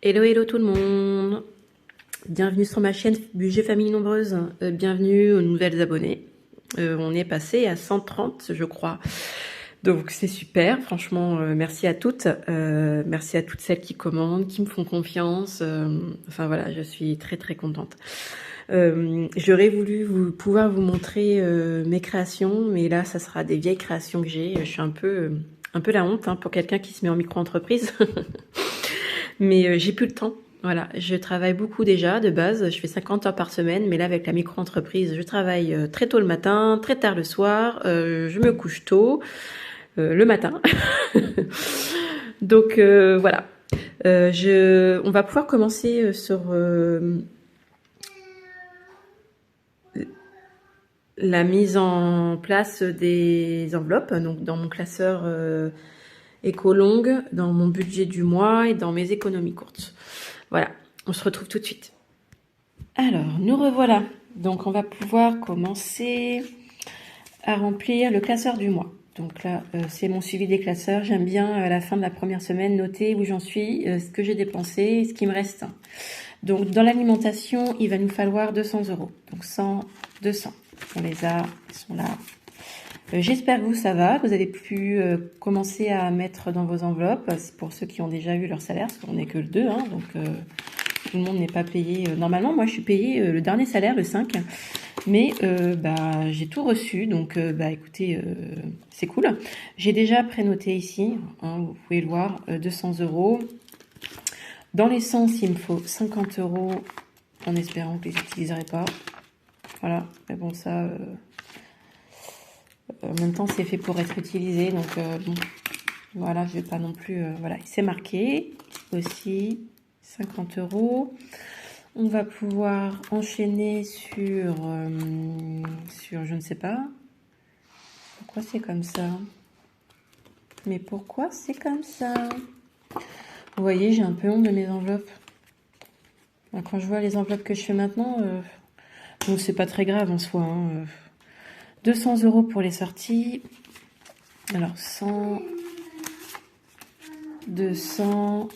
Hello hello tout le monde, bienvenue sur ma chaîne Budget Famille Nombreuse, bienvenue aux nouvelles abonnés. On est passé à 130 je crois, donc c'est super, franchement merci à toutes, merci à toutes celles qui commandent, qui me font confiance, enfin voilà, je suis très très contente. J'aurais voulu pouvoir vous montrer mes créations, mais là ça sera des vieilles créations que j'ai, je suis un peu la honte hein, pour quelqu'un qui se met en micro-entreprise. Mais j'ai plus le temps. Voilà, je travaille beaucoup déjà de base, je fais 50 heures par semaine, mais là avec la micro-entreprise, je travaille très tôt le matin, très tard le soir, je me couche tôt le matin. Donc voilà, on va pouvoir commencer sur la mise en place des enveloppes, donc dans mon classeur éco-longue, dans mon budget du mois et dans mes économies courtes. Voilà, on se retrouve tout de suite. Alors, nous revoilà. Donc, on va pouvoir commencer à remplir le classeur du mois. Donc là, c'est mon suivi des classeurs. J'aime bien, à la fin de la première semaine, noter où j'en suis, ce que j'ai dépensé, ce qui me reste. Donc, dans l'alimentation, il va nous falloir 200 €. Donc, 100, 200. On les a, ils sont là. J'espère que vous, ça va, que vous avez pu commencer à mettre dans vos enveloppes. C'est pour ceux qui ont déjà eu leur salaire, parce qu'on n'est que le 2, hein, donc tout le monde n'est pas payé. Normalement, moi, je suis payée le dernier salaire, le 5, mais j'ai tout reçu, donc écoutez, c'est cool. J'ai déjà prénoté ici, hein, vous pouvez le voir, 200 €. Dans l'essence, il me faut 50 € en espérant que je les utiliserai pas. Voilà, mais bon, ça... en même temps, c'est fait pour être utilisé, donc bon, voilà, je vais pas non plus... voilà, c'est marqué aussi, 50 €. On va pouvoir enchaîner sur, je ne sais pas, pourquoi c'est comme ça? Mais pourquoi c'est comme ça? Vous voyez, j'ai un peu honte de mes enveloppes. Quand je vois les enveloppes que je fais maintenant, bon, c'est pas très grave en soi, hein, 200 € pour les sorties. Alors, 100, 200,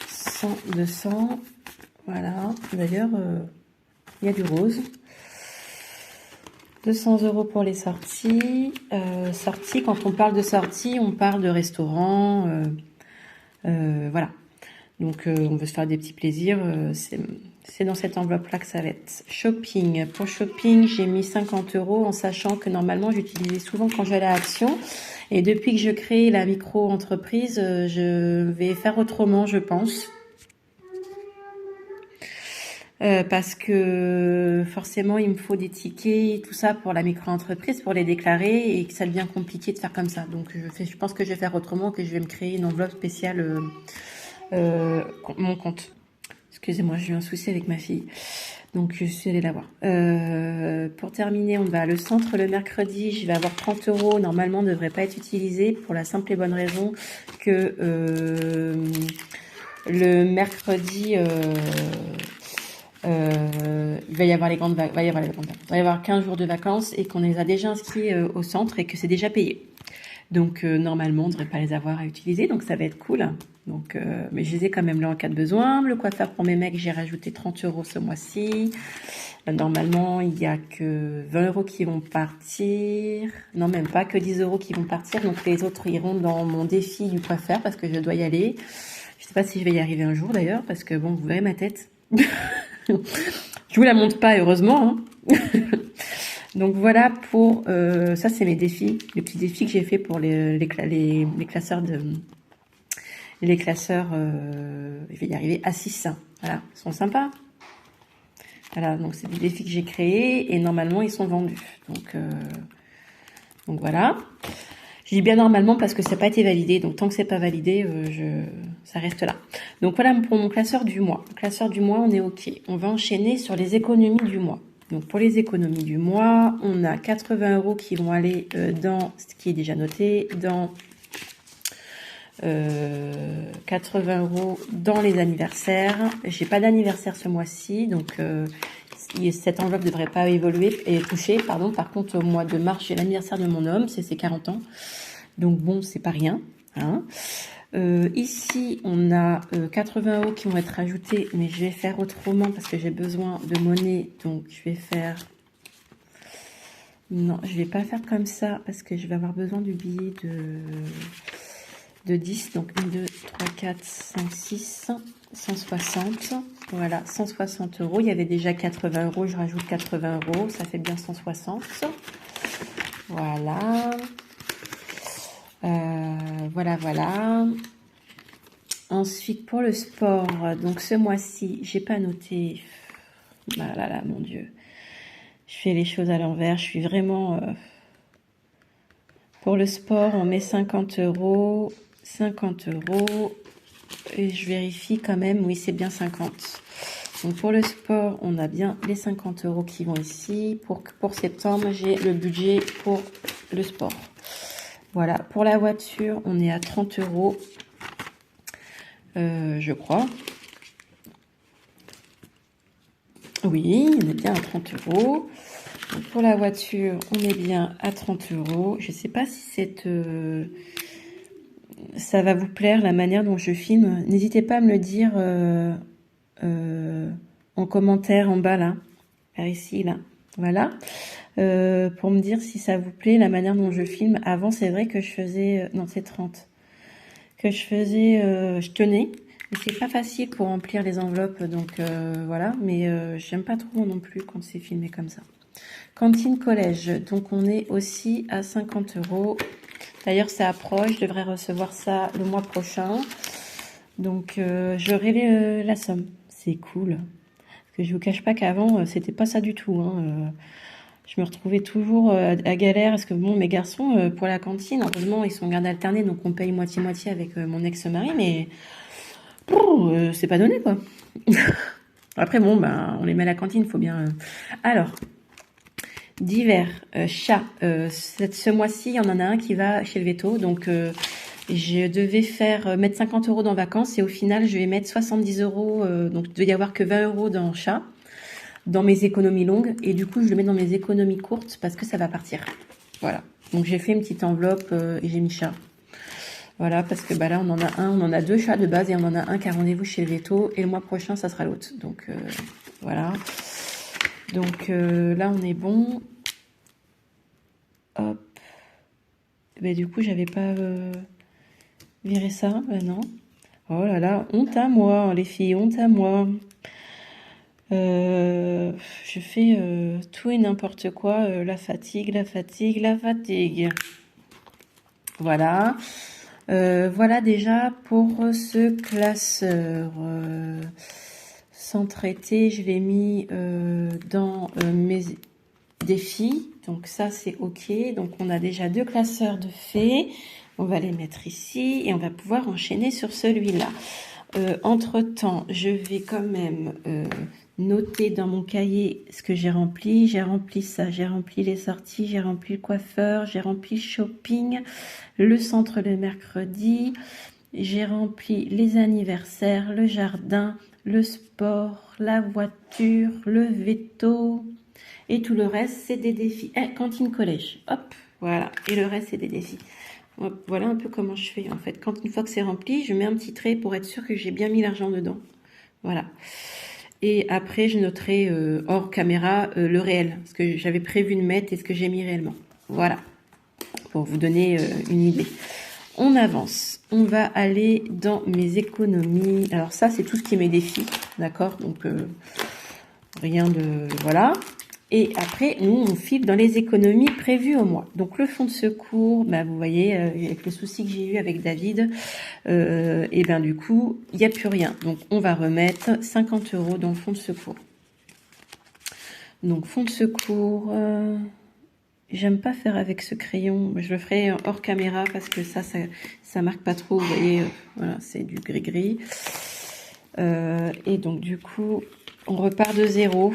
100, 200. Voilà. D'ailleurs, il y a du rose. 200 € pour les sorties. Sorties, quand on parle de sorties, on parle de restaurant. Voilà. Donc, on veut se faire des petits plaisirs. C'est dans cette enveloppe-là que ça va être. Shopping. Pour shopping, j'ai mis 50 € en sachant que normalement, j'utilisais souvent quand j'allais à Action. Et depuis que je crée la micro-entreprise, je vais faire autrement, je pense. Parce que forcément, il me faut des tickets, tout ça pour la micro-entreprise, pour les déclarer, et que ça devient compliqué de faire comme ça. Donc, je pense que je vais faire autrement, que je vais me créer une enveloppe spéciale mon compte. Excusez-moi, j'ai eu un souci avec ma fille. Donc, je suis allée la voir. Pour terminer, on va à le centre le mercredi. Je vais avoir 30 €. Normalement, ne devrait pas être utilisé pour la simple et bonne raison que le mercredi, il va y avoir les grandes vacances. Il va y avoir 15 jours de vacances et qu'on les a déjà inscrits au centre et que c'est déjà payé. Donc, normalement, on ne devrait pas les avoir à utiliser. Donc, ça va être cool. Donc, mais je les ai quand même là en cas de besoin. Le coiffeur pour mes mecs, j'ai rajouté 30 € ce mois-ci. Normalement, il n'y a que 20 € qui vont partir. Non, même pas, que 10 € qui vont partir. Donc, les autres iront dans mon défi du coiffeur parce que je dois y aller. Je ne sais pas si je vais y arriver un jour d'ailleurs parce que, bon, vous verrez ma tête. Je vous la montre pas, heureusement. Hein. Donc voilà pour ça, c'est mes défis, les petits défis que j'ai fait pour les classeurs les classeurs. Je vais y arriver à 6. Voilà, ils sont sympas. Voilà, donc c'est des défis que j'ai créés et normalement ils sont vendus. Donc voilà. Je dis bien normalement parce que ça n'a pas été validé. Donc tant que c'est pas validé, ça reste là. Donc voilà pour mon classeur du mois. Le classeur du mois, on est OK. On va enchaîner sur les économies du mois. Donc pour les économies du mois, on a 80 € qui vont aller dans ce qui est déjà noté, dans 80 € dans les anniversaires. J'ai pas d'anniversaire ce mois-ci, donc cette enveloppe ne devrait pas évoluer et toucher, pardon. Par contre, au mois de mars, j'ai l'anniversaire de mon homme, c'est ses 40 ans. Donc bon, c'est pas rien, hein. Ici, on a 80 € qui vont être ajoutés, mais je vais faire autrement parce que j'ai besoin de monnaie. Donc, je vais faire... Non, je vais pas faire comme ça parce que je vais avoir besoin du billet de 10. Donc, 1, 2, 3, 4, 5, 6, 160. Voilà, 160 €. Il y avait déjà 80 €. Je rajoute 80 €. Ça fait bien 160. Voilà. Voilà. Ensuite, pour le sport, donc ce mois-ci, j'ai pas noté. Ah là là, mon Dieu. Je fais les choses à l'envers. Je suis vraiment... Pour le sport, on met 50 €. 50 €. Et je vérifie quand même. Oui, c'est bien 50. Donc, pour le sport, on a bien les 50 € qui vont ici. Pour septembre, j'ai le budget pour le sport. Voilà. Pour la voiture, on est à 30 €. Je crois. Oui, on est bien à 30 €. Donc pour la voiture, on est bien à 30 €. Je ne sais pas si ça va vous plaire, la manière dont je filme. N'hésitez pas à me le dire en commentaire en bas, là. Par ici, là. Voilà. Pour me dire si ça vous plaît, la manière dont je filme. Avant, c'est vrai que je faisais... non, c'est 30. Que je faisais... je tenais. Mais c'est pas facile pour remplir les enveloppes, donc voilà. Mais j'aime pas trop non plus quand c'est filmé comme ça. Cantine collège, donc on est aussi à 50 €. D'ailleurs, ça approche, je devrais recevoir ça le mois prochain. Donc j'aurai la somme. C'est cool. Parce que je vous cache pas qu'avant, c'était pas ça du tout, hein. Je me retrouvais toujours à galère, parce que bon, mes garçons, pour la cantine, heureusement, ils sont en garde alternée, donc on paye moitié-moitié avec mon ex-mari, mais c'est pas donné, quoi. Après, bon, ben, on les met à la cantine, il faut bien... Alors, divers, chats. Ce mois-ci, il y en a un qui va chez le veto, donc je devais mettre 50 € dans vacances, et au final, je vais mettre 70 €, donc il doit y avoir que 20 € dans chat, dans mes économies longues, et du coup, je le mets dans mes économies courtes, parce que ça va partir. Voilà. Donc, j'ai fait une petite enveloppe, et j'ai mis chat. Voilà, parce que bah là, on en a deux chats de base, et on en a un qui a rendez-vous chez le veto, et le mois prochain, ça sera l'autre. Donc, voilà. Donc, là, on est bon. Hop. Ben, du coup, j'avais pas viré ça. Ben, non. Oh là là, honte à moi, les filles, honte à moi. Je fais tout et n'importe quoi. La fatigue. Voilà. Voilà déjà pour ce classeur. Sans traiter, je l'ai mis dans mes défis. Donc ça, c'est OK. Donc on a déjà deux classeurs de faits. On va les mettre ici et on va pouvoir enchaîner sur celui-là. Entre-temps, je vais quand même noter dans mon cahier ce que j'ai rempli. J'ai rempli ça, j'ai rempli les sorties, j'ai rempli le coiffeur, j'ai rempli le shopping, le centre le mercredi, j'ai rempli les anniversaires, le jardin, le sport, la voiture, le veto, et tout le reste, c'est des défis. Cantine collège, hop, voilà, et le reste, c'est des défis. Hop, voilà un peu comment je fais, en fait. Une fois que c'est rempli, je mets un petit trait pour être sûr que j'ai bien mis l'argent dedans. Voilà. Et après, je noterai hors caméra le réel, ce que j'avais prévu de mettre et ce que j'ai mis réellement. Voilà, pour vous donner une idée. On avance. On va aller dans mes économies. Alors ça, c'est tout ce qui est mes défis, d'accord? Donc, rien de... Voilà. Et après, nous, on file dans les économies prévues au mois. Donc, le fonds de secours, bah, vous voyez, avec le souci que j'ai eu avec David, et ben du coup, il n'y a plus rien. Donc, on va remettre 50 € dans le fonds de secours. Donc, fonds de secours... J'aime pas faire avec ce crayon. Je le ferai hors caméra parce que ça marque pas trop. Vous voyez, voilà, c'est du gris-gris. Et donc, du coup, on repart de zéro.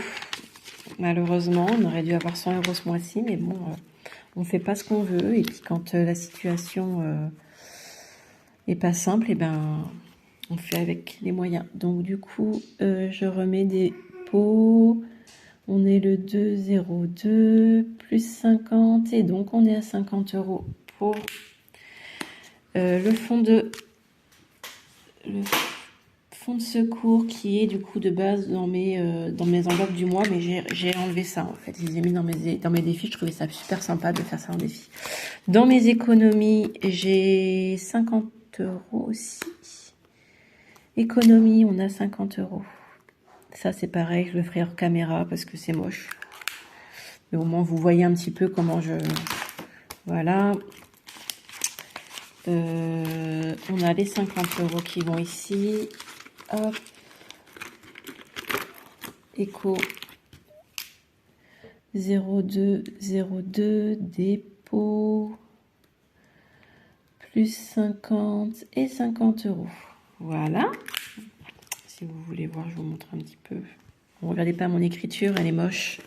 Malheureusement, on aurait dû avoir 100 € ce mois-ci, mais bon, on fait pas ce qu'on veut. Et puis, quand la situation est pas simple, et ben, on fait avec les moyens. Donc, du coup, je remets des pots. On est le 2,02 plus 50 et donc on est à 50 € pour le fonds de secours qui est du coup de base dans mes enveloppes du mois, mais j'ai enlevé ça en fait. Je les ai mis dans mes défis. Je trouvais ça super sympa de faire ça en défi. Dans mes économies, j'ai 50 € aussi. Économie, on a 50 €. Ça c'est pareil, je le ferai hors caméra parce que c'est moche. Mais au moins vous voyez un petit peu comment je... Voilà. On a les 50 € qui vont ici. Hop. Éco 0202 dépôt plus 50 et 50 €. Voilà. Si vous voulez voir, je vous montre un petit peu. Bon, regardez pas mon écriture, elle est moche.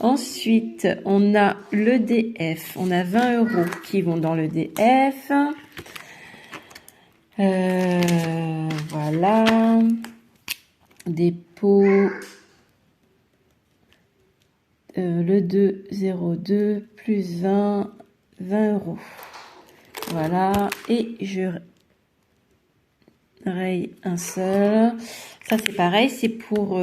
Ensuite, on a l'EDF. On a 20 € qui vont dans l'EDF. Voilà. Dépôt. Le 2,02 plus 20 €. Voilà. Et je raye un seul. Ça, c'est pareil. C'est pour...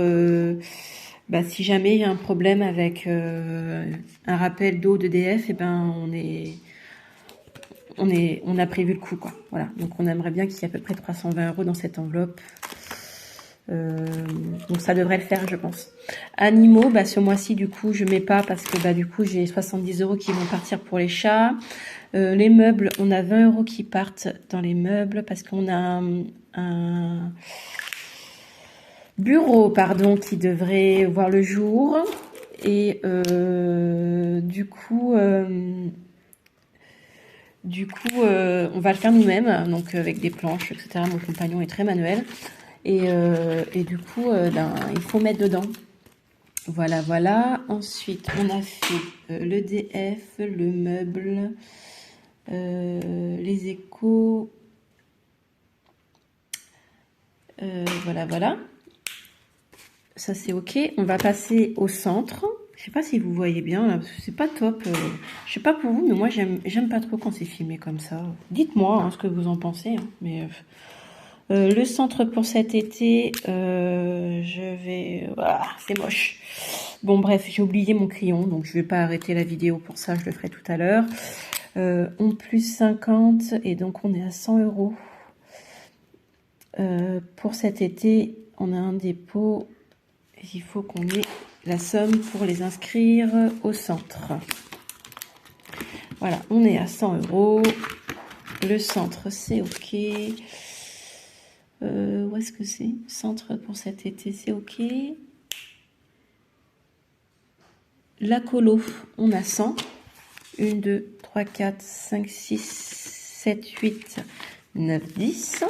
si jamais il y a un problème avec un rappel d'eau d'EDF, et ben on a prévu le coup, quoi. Voilà. Donc on aimerait bien qu'il y ait à peu près 320 € dans cette enveloppe. Donc ça devrait le faire, je pense. Animaux, ce mois-ci du coup je mets pas parce que du coup j'ai 70 € qui vont partir pour les chats. Les meubles, on a 20 € qui partent dans les meubles parce qu'on a un bureau, pardon, qui devrait voir le jour. Et du coup, on va le faire nous-mêmes, donc avec des planches, etc. Mon compagnon est très manuel. Et du coup, il faut mettre dedans. Voilà, voilà. Ensuite, on a fait l'EDF, le meuble, les échos. Voilà, voilà. Ça, c'est OK. On va passer au centre. Je sais pas si vous voyez bien, là, parce que c'est pas top. Je sais pas pour vous, mais moi, j'aime pas trop quand c'est filmé comme ça. Dites-moi ce que vous en pensez. Mais... le centre pour cet été, voilà, c'est moche. Bon, bref, j'ai oublié mon crayon, donc je vais pas arrêter la vidéo pour ça, je le ferai tout à l'heure. On plus 50, et donc on est à 100 €. Pour cet été, on a un dépôt, il faut qu'on ait la somme pour les inscrire au centre. Voilà, on est à 100 €. Le centre, c'est OK. Où est-ce que c'est? Centre pour cet été, c'est OK. La colo, on a 100. 1, 2, 3, 4, 5, 6, 7, 8, 9, 10.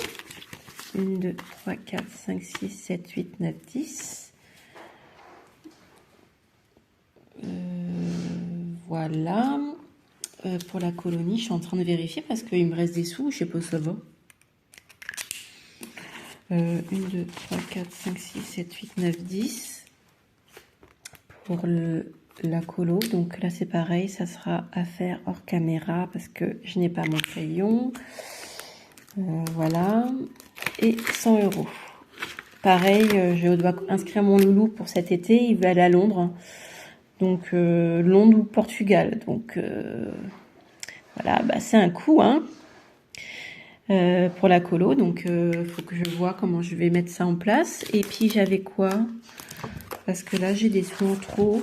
1, 2, 3, 4, 5, 6, 7, 8, 9, 10. Voilà. Pour la colonie, je suis en train de vérifier parce qu'il me reste des sous, je sais pas où ça va. 1, 2, 3, 4, 5, 6, 7, 8, 9, 10 pour la colo. Donc là c'est pareil, ça sera à faire hors caméra parce que je n'ai pas mon crayon. Voilà. Et 100 €. Pareil, je dois inscrire mon loulou pour cet été, il va aller à Londres. Donc Londres ou Portugal. Donc voilà, c'est un coût, hein. Pour la colo, donc faut que je vois comment je vais mettre ça en place. Et puis j'avais quoi? Parce que là j'ai des sous en trop.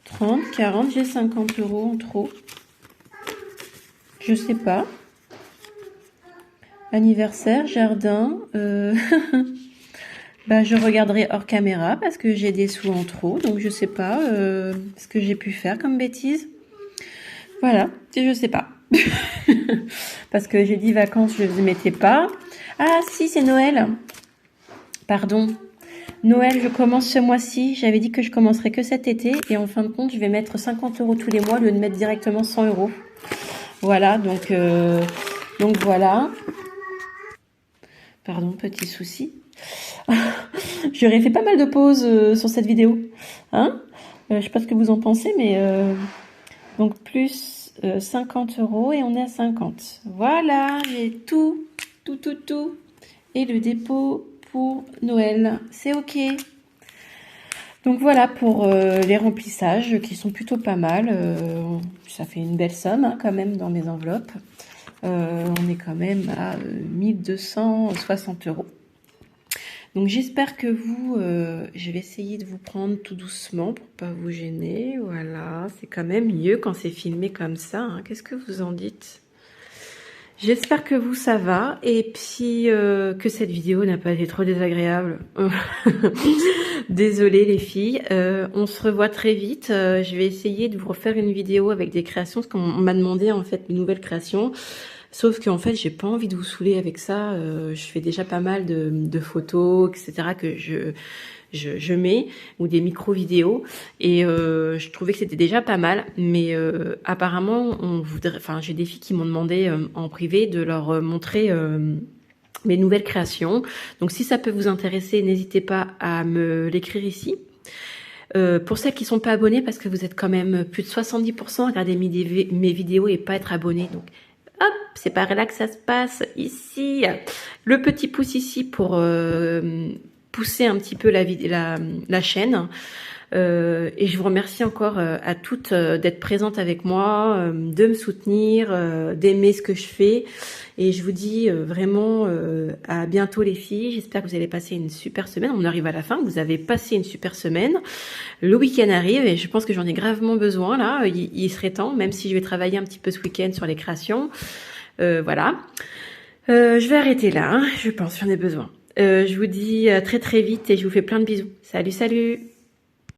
30, 40, j'ai 50 € en trop. Je sais pas. Anniversaire, jardin. Je regarderai hors caméra parce que j'ai des sous en trop. Donc je sais pas ce que j'ai pu faire comme bêtise. Voilà, je sais pas. Parce que j'ai dit vacances, je ne les mettais pas. Ah si, c'est Noël. Pardon. Noël, je commence ce mois-ci. J'avais dit que je commencerais que cet été. Et en fin de compte, je vais mettre 50 € tous les mois au lieu de mettre directement 100 €. Voilà, donc voilà. Pardon, petit souci. J'aurais fait pas mal de pauses sur cette vidéo. Hein, je sais pas ce que vous en pensez, mais donc plus 50 € et on est à 50. Voilà, j'ai tout. Et le dépôt pour Noël. C'est OK. Donc voilà pour les remplissages qui sont plutôt pas mal. Ça fait une belle somme hein, quand même dans mes enveloppes. On est quand même à 1260 €. Donc j'espère que vous, je vais essayer de vous prendre tout doucement pour pas vous gêner. Voilà, c'est quand même mieux quand c'est filmé comme ça. Hein. Qu'est-ce que vous en dites ? J'espère que vous ça va et puis que cette vidéo n'a pas été trop désagréable. Désolée les filles, on se revoit très vite. Je vais essayer de vous refaire une vidéo avec des créations parce qu'on m'a demandé en fait une nouvelle création. Sauf qu'en fait j'ai pas envie de vous saouler avec ça. Je fais déjà pas mal de photos, etc. que je mets, ou des micro-vidéos, et je trouvais que c'était déjà pas mal, mais apparemment, on voudrait, enfin, j'ai des filles qui m'ont demandé en privé de leur montrer mes nouvelles créations. Donc si ça peut vous intéresser, n'hésitez pas à me l'écrire ici. Pour celles qui sont pas abonnées, parce que vous êtes quand même plus de 70% à regarder mes vidéos et pas être abonnés, donc hop, c'est par là que ça se passe, ici. Le petit pouce ici pour pousser un petit peu la chaîne. Et je vous remercie encore à toutes d'être présentes avec moi, de me soutenir, d'aimer ce que je fais. Et je vous dis vraiment à bientôt les filles. J'espère que vous allez passer une super semaine. On arrive à la fin. Vous avez passé une super semaine. Le week-end arrive et je pense que j'en ai gravement besoin là. Il serait temps, même si je vais travailler un petit peu ce week-end sur les créations. Voilà. Je vais arrêter là. Hein. Je pense, j'en ai besoin. Je vous dis à très très vite et je vous fais plein de bisous. Salut, salut!